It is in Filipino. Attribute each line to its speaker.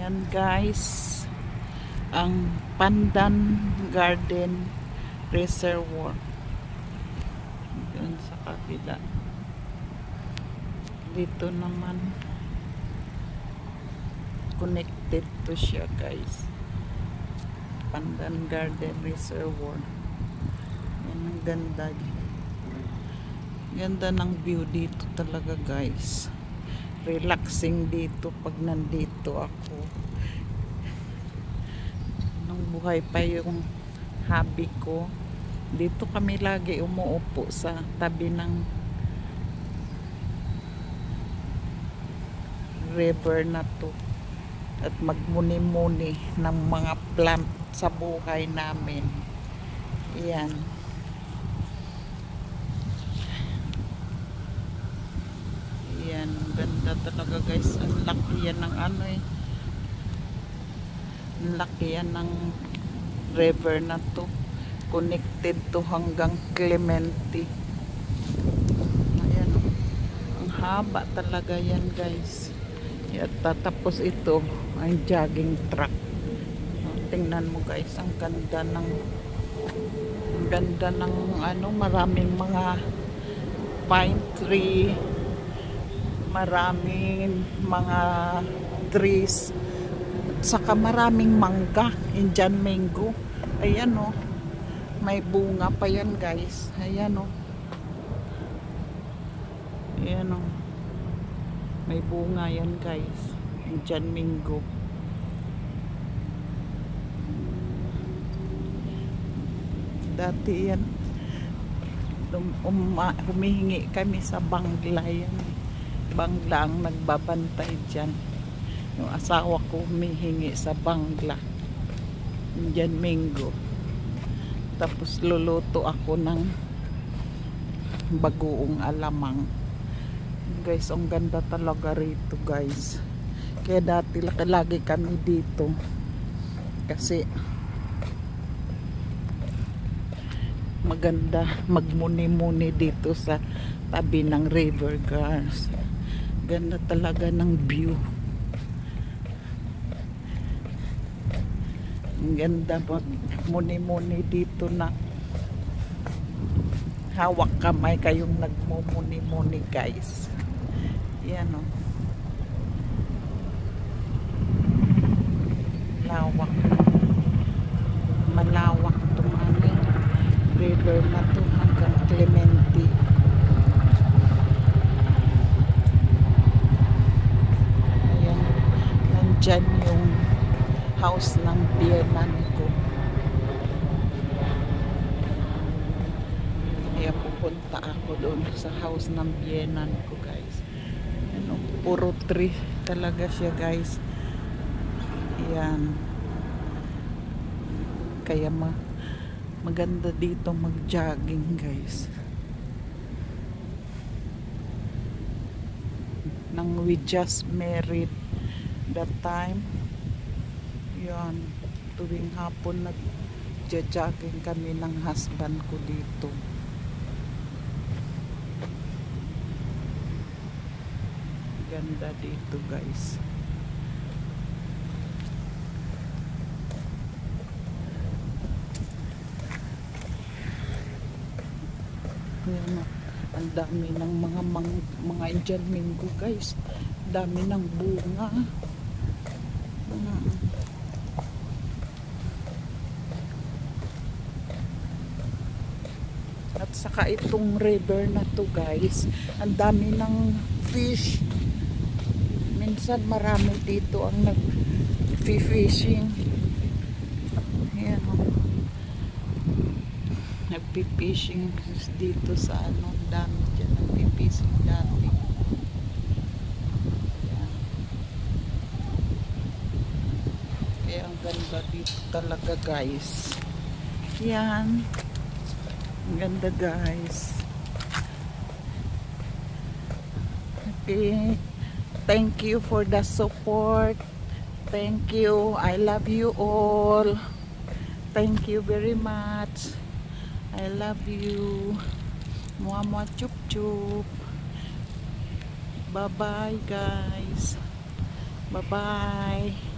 Speaker 1: Yan guys, ang Pandan Garden Reservoir. Doon sa kabila. Dito naman connected to siya guys. Pandan Garden Reservoir. Yan ang ganda. Ganda ng view dito talaga guys. Relaxing dito pag nandito ako. Nung buhay pa yung hobby ko, dito kami lagi umuupo sa tabi ng river na to at magmuni-muni ng mga plant sa buhay namin. Yan. Yan, ganda talaga guys. Ang laki yan ng ano eh. Ang laki yan ng river na to. Connected to hanggang Clementi. Ayan. Ang haba talaga yan guys. At tatapos ito ang jogging track. Tingnan mo guys, ang ganda ng ano, maraming mga pine tree, maraming mga trees, at saka maraming mangga, Indian mango. Ayan o, may bunga pa yan guys. Ayan o, ayan o, may bunga yan guys, Indian mango. Dati yan, humihingi kami sa bangla yan. Bangla ang nagbabantay dyan. Yung asawa ko humihingi sa bangla, Indian mango. Tapos luluto ako ng bagoong alamang. Guys, ang ganda talaga rito guys. Kaya dati lagi kami dito. Kasi maganda magmuni-muni dito sa tabi ng river guys. Ganda talaga ng view. Ang ganda magmuni-muni dito na hawak kamay kayong nagmumuni-muni guys. Yan o. Lawak. Malawak itong river na to hanggang Clementi. Ayan. Nandyan yung house ng biyenan ko. Kaya pupunta ako doon sa house ng biyenan ko guys. Ano, puro tree talaga siya guys. Ayan. Kaya maganda dito mag-jogging guys. Nang we just married that time, yan, tuwing hapon nag-jogging kami ng husband ko dito. Ganda dito guys. Ayan, ang dami ng mga Indian mango guys. Dami ng bunga. At saka itong river na to guys, ang dami ng fish. Minsan marami dito ang nag-fishing. Ayan o. Nagpipishing dito sa ano, dami dyan nagpipishing dati. Ayan. Kaya ang ganda dito talaga guys. Yan. Ang ganda guys. Okay. Thank you for the support. Thank you. I love you all. Thank you very much. I love you. Mua mua chup chup. Bye bye guys. Bye bye.